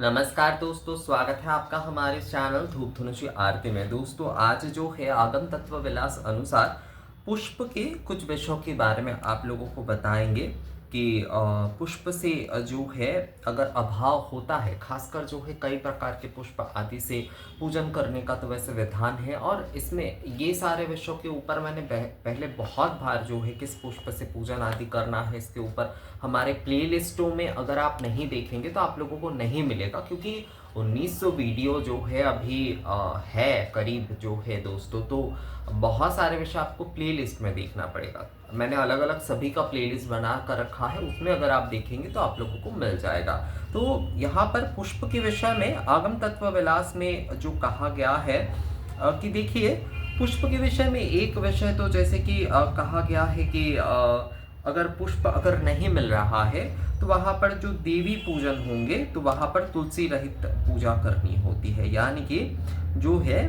नमस्कार दोस्तों, स्वागत है आपका हमारे इस चैनल धूप धनुषी आरती में। दोस्तों, आज जो है आगम तत्व विलास अनुसार पुष्प के कुछ विषयों के बारे में आप लोगों को बताएंगे कि पुष्प से जो है अगर अभाव होता है, खासकर जो है कई प्रकार के पुष्प आदि से पूजन करने का तो वैसे विधान है। और इसमें ये सारे विषयों के ऊपर मैंने पहले बहुत बार जो है किस पुष्प से पूजन आदि करना है इसके ऊपर हमारे प्लेलिस्टों में अगर आप नहीं देखेंगे तो आप लोगों को नहीं मिलेगा, क्योंकि 1900 वीडियो जो है अभी है करीब जो है दोस्तों। तो बहुत सारे विषय आपको प्लेलिस्ट में देखना पड़ेगा। मैंने अलग अलग सभी का प्लेलिस्ट बना कर रखा है, उसमें अगर आप देखेंगे तो आप लोगों को मिल जाएगा। तो यहाँ पर पुष्प के विषय में आगम तत्व विलास में जो कहा गया है कि देखिए, पुष्प के विषय में एक विषय तो जैसे कि कहा गया है कि अगर पुष्प अगर नहीं मिल रहा है तो वहाँ पर जो देवी पूजन होंगे तो वहाँ पर तुलसी रहित पूजा करनी होती है। यानी कि जो है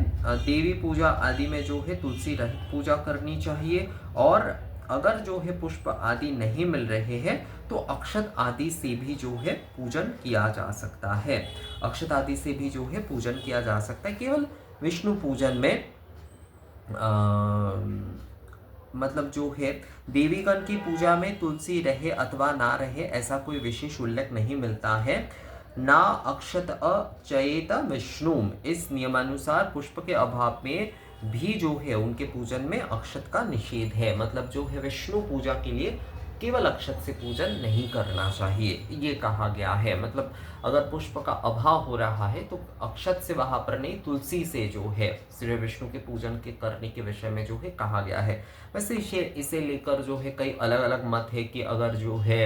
देवी पूजा आदि में जो है तुलसी रहित पूजा करनी चाहिए। और अगर जो है पुष्प आदि नहीं मिल रहे हैं तो अक्षत आदि से भी जो है पूजन किया जा सकता है। अक्षत आदि से भी जो है पूजन किया जा सकता है। केवल विष्णु पूजन में मतलब जो है देवीगण की पूजा में तुलसी रहे अथवा ना रहे ऐसा कोई विशेष उल्लेख नहीं मिलता है। ना अक्षत अचयेत विष्णुम, इस नियमानुसार पुष्प के अभाव में भी जो है उनके पूजन में अक्षत का निषेध है। मतलब जो है विष्णु पूजा के लिए केवल अक्षत से पूजन नहीं करना चाहिए, ये कहा गया है। मतलब अगर पुष्प का अभाव हो रहा है तो अक्षत से वहां पर नहीं, तुलसी से जो है श्री विष्णु के पूजन के करने के विषय में जो है कहा गया है। वैसे इसे लेकर जो है कई अलग अलग मत है कि अगर जो है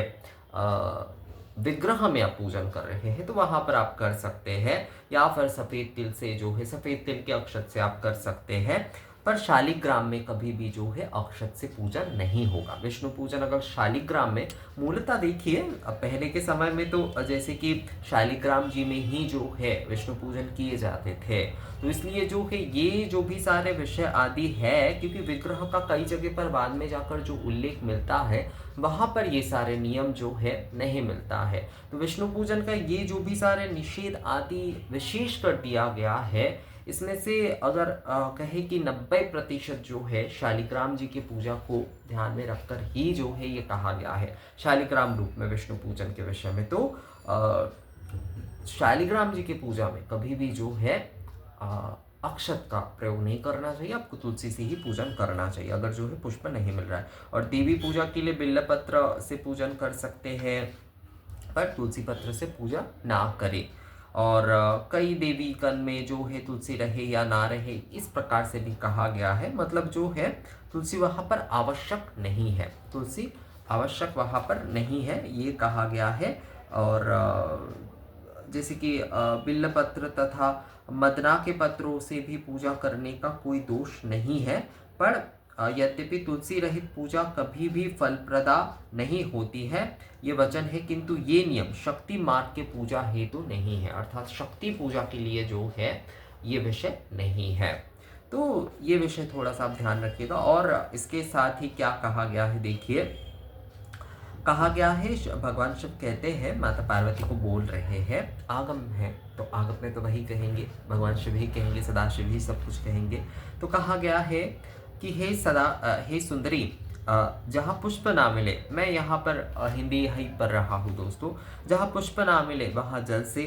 विग्रह में आप पूजन कर रहे हैं तो वहां पर आप कर सकते हैं, या फिर सफेद तिल से जो है सफेद तिल के अक्षत से आप कर सकते हैं। पर शालिग्राम में कभी भी जो है अक्षत से पूजन नहीं होगा। विष्णु पूजन अगर शालिग्राम में, मूलतः देखिए पहले के समय में तो जैसे कि शालिग्राम जी में ही जो है विष्णु पूजन किए जाते थे, तो इसलिए जो है ये जो भी सारे विषय आदि है, क्योंकि विग्रह का कई जगह पर बाद में जाकर जो उल्लेख मिलता है वहां पर ये सारे नियम जो है नहीं मिलता है। तो विष्णु पूजन का ये जो भी सारे निषेध आदि विशेष कर दिया गया है, इसमें से अगर कहे कि 90% जो है शालिग्राम जी की पूजा को ध्यान में रखकर ही जो है ये कहा गया है शालिग्राम रूप में विष्णु पूजन के विषय में। तो शालिग्राम जी की पूजा में कभी भी जो है अक्षत का प्रयोग नहीं करना चाहिए, आपको तुलसी से ही पूजन करना चाहिए अगर जो है पुष्प नहीं मिल रहा है। और देवी पूजा के लिए बिल्वपत्र से पूजन कर सकते हैं, पर तुलसी पत्र से पूजा ना करें। और कई देवी गण में जो है तुलसी रहे या ना रहे इस प्रकार से भी कहा गया है। मतलब जो है तुलसी वहाँ पर आवश्यक नहीं है, तुलसी आवश्यक वहाँ पर नहीं है, ये कहा गया है। और जैसे कि बिल्वपत्र तथा मदना के पत्रों से भी पूजा करने का कोई दोष नहीं है। पर यद्यपि तुलसी रहित पूजा कभी भी फलप्रदा नहीं होती है, ये वचन है, किंतु ये नियम शक्ति मार्ग के पूजा हेतु नहीं है। अर्थात शक्ति पूजा के लिए जो है ये विषय नहीं है। तो ये विषय थोड़ा सा आप ध्यान रखिएगा। और इसके साथ ही क्या कहा गया है, देखिए कहा गया है, भगवान शिव कहते हैं माता पार्वती को बोल रहे हैं, आगम है तो आगम में तो वही कहेंगे, भगवान शिव ही कहेंगे, सदा शिव ही सब कुछ कहेंगे। तो कहा गया है कि हे सुंदरी, जहाँ पुष्प ना मिले, मैं यहाँ पर हिंदी ही पढ़ रहा हूँ दोस्तों, जहाँ पुष्प ना मिले वहाँ जल से,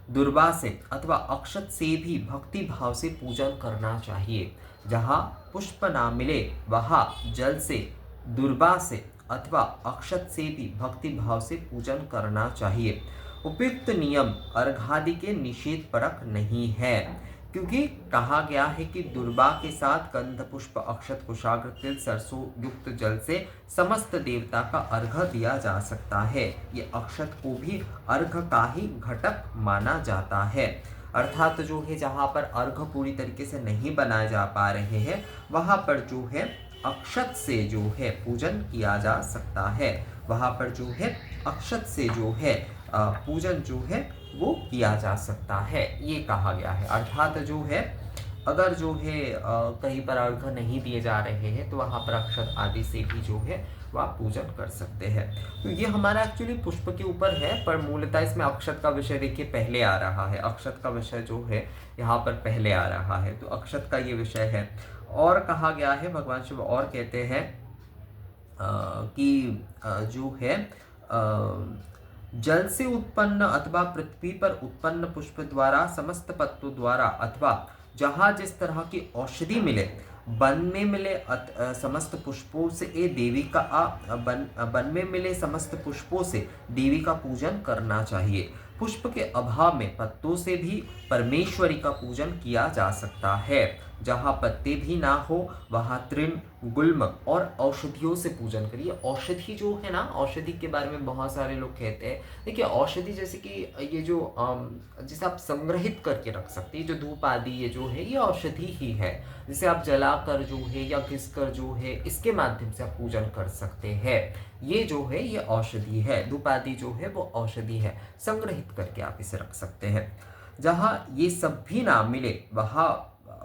दुर्वा से अथवा अक्षत से भी भक्ति भाव से पूजन करना चाहिए। जहाँ पुष्प ना मिले वहाँ जल से, दुर्वा से अथवा अक्षत से भी भक्ति भाव से पूजन करना चाहिए। उपयुक्त नियम अर्घादि के निषेध परक नहीं है, क्योंकि कहा गया है कि दुर्वा के साथ गंध पुष्प अक्षत कुशाग्र तिल सरसों युक्त जल से समस्त देवता का अर्घ दिया जा सकता है। ये अक्षत को भी अर्घ का ही घटक माना जाता है। अर्थात जो है जहाँ पर अर्घ पूरी तरीके से नहीं बनाए जा पा रहे हैं वहाँ पर जो है अक्षत से जो है पूजन किया जा सकता है। वहाँ पर जो है अक्षत से जो है पूजन जो है वो किया जा सकता है, ये कहा गया है। अर्थात जो है अगर जो है कहीं पर अर्घ नहीं दिए जा रहे हैं तो वहाँ पर अक्षत आदि से भी जो है तो आप पूजन कर सकते हैं। तो ये हमारा एक्चुअली पुष्प के ऊपर है, पर मूलतः इसमें अक्षत का विषय देखिए पहले आ रहा है। अक्षत का विषय जो है यहाँ पर पहले आ रहा है, तो अक्षत का ये विषय है। और कहा गया है, भगवान शिव और कहते हैं कि जो है जल से उत्पन्न अथवा पृथ्वी पर उत्पन्न पुष्प द्वारा, समस्त पत्तों द्वारा, अथवा जहाँ जिस तरह की औषधि मिले, वन में मिले समस्त पुष्पों से देवी का वन में मिले समस्त पुष्पों से देवी का पूजन करना चाहिए। पुष्प के अभाव में पत्तों से भी परमेश्वरी का पूजन किया जा सकता है। जहाँ पत्ते भी ना हो वहाँ तृण, गुल्म और औषधियों से पूजन करिए। औषधि जो है ना, औषधि के बारे में बहुत सारे लोग कहते हैं, देखिए औषधि जैसे कि ये जो जिसे आप संग्रहित करके रख सकते हैं, जो धूप आदि ये जो है ये औषधि ही है। जिसे आप जलाकर जो है या घिस कर जो है इसके माध्यम से आप पूजन कर सकते हैं। ये जो है ये औषधि है, धूप आदि जो है वो औषधि है, संग्रहित करके आप इसे रख सकते हैं। जहाँ ये सब भी ना मिले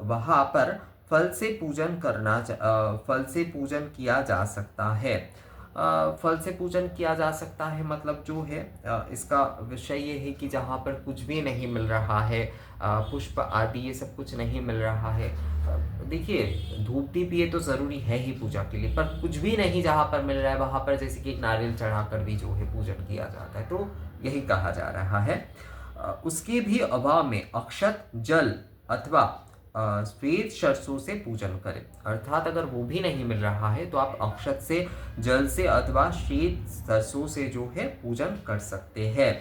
वहाँ पर फल से पूजन किया जा सकता है। फल से पूजन किया जा सकता है मतलब जो है इसका विषय ये है कि जहाँ पर कुछ भी नहीं मिल रहा है, पुष्प आदि ये सब कुछ नहीं मिल रहा है। देखिए धूप दीप ये तो ज़रूरी है ही पूजा के लिए, पर कुछ भी नहीं जहाँ पर मिल रहा है वहाँ पर जैसे कि एक नारियल चढ़ाकर भी जो है पूजन किया जाता है, तो यही कहा जा रहा है। उसके भी अभाव में अक्षत जल अथवा श्वेत सरसों से पूजन करें। अर्थात अगर वो भी नहीं मिल रहा है तो आप अक्षत से, जल से अथवा श्वेत सरसों से जो है पूजन कर सकते हैं।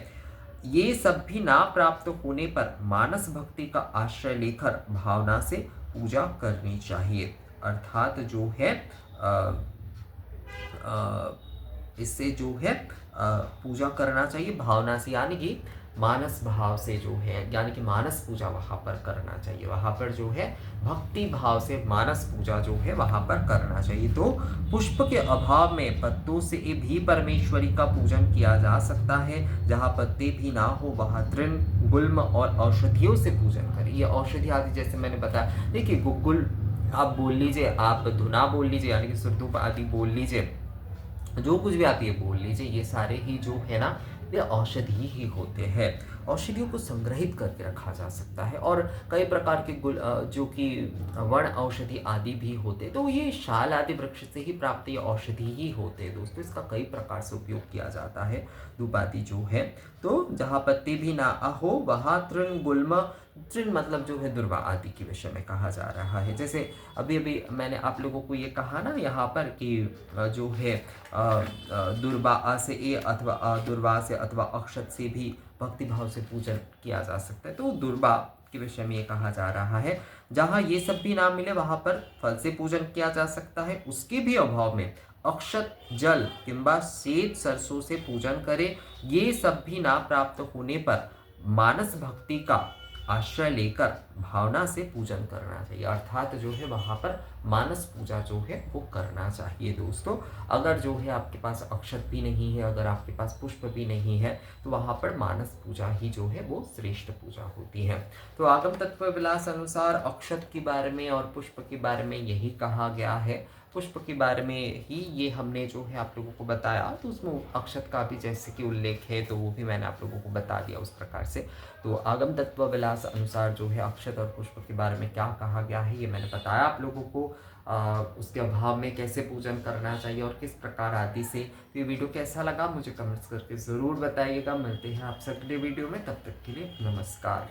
ये सब भी ना प्राप्त होने पर मानस भक्ति का आश्रय लेकर भावना से पूजा करनी चाहिए। अर्थात जो है इससे जो है पूजा करना चाहिए भावना से, यानी कि मानस भाव से जो है, यानी कि मानस पूजा वहाँ पर करना चाहिए। वहाँ पर जो है भक्ति भाव से मानस पूजा जो है वहाँ पर करना चाहिए। तो पुष्प के अभाव में पत्तों से भी परमेश्वरी का पूजन किया जा सकता है। जहाँ पत्ते भी ना हो वहाँ तृण, गुल्म और औषधियों से पूजन करें। ये औषधि आदि जैसे मैंने बताया, देखिए गुग्गुल आप बोल लीजिए, आप धुना बोल लीजिए, यानी कि सुरधूप आदि बोल लीजिए, जो कुछ भी आप ये बोल लीजिए, ये सारे ही जो है ना ये औषधि ही होते हैं। औषधियों को संग्रहित करके रखा जा सकता है। और कई प्रकार के जो कि वन औषधि आदि भी होते, तो ये शाल आदि वृक्ष से ही प्राप्त ये औषधि ही होते हैं दोस्तों। इसका कई प्रकार से उपयोग किया जाता है धूप आदि जो है। तो जहाँ पत्ते भी ना हो वहाँ तृण, गुल्म, तृण मतलब जो है दुर्वा आदि के विषय में कहा जा रहा है। जैसे अभी अभी मैंने आप लोगों को ये कहा ना यहाँ पर कि जो है दुर्वा से अथवा अक्षत से भी भक्ति भाव से पूजन किया जा सकता है। तो दुर्वा के विषय में ये कहा जा रहा है। जहाँ ये सब भी ना मिले वहाँ पर फल से पूजन किया जा सकता है। उसके भी अभाव में अक्षत जल किंबा श्वेत सरसों से पूजन करें। ये सब भी ना प्राप्त होने पर मानस भक्ति का आश्रय लेकर भावना से पूजन करना चाहिए। अर्थात जो है वहाँ पर मानस पूजा जो है वो करना चाहिए दोस्तों। अगर जो है आपके पास अक्षत भी नहीं है, अगर आपके पास पुष्प भी नहीं है, तो वहाँ पर मानस पूजा ही जो है वो श्रेष्ठ पूजा होती है। तो आगम तत्व विलास अनुसार अक्षत के बारे में और पुष्प के बारे में यही कहा गया है। पुष्प के बारे में ही ये हमने जो है आप लोगों को बताया, तो उसमें अक्षत का भी जैसे कि उल्लेख है तो वो भी मैंने आप लोगों को बता दिया उस प्रकार से। तो आगम तत्व विलास अनुसार जो है अक्षत और पुष्प के बारे में क्या कहा गया है ये मैंने बताया आप लोगों को। उसके अभाव में कैसे पूजन करना चाहिए और किस प्रकार आदि से। तो ये वीडियो कैसा लगा मुझे कमेंट्स करके ज़रूर बताइएगा। मिलते हैं आप अगले वीडियो में, तब तक के लिए नमस्कार।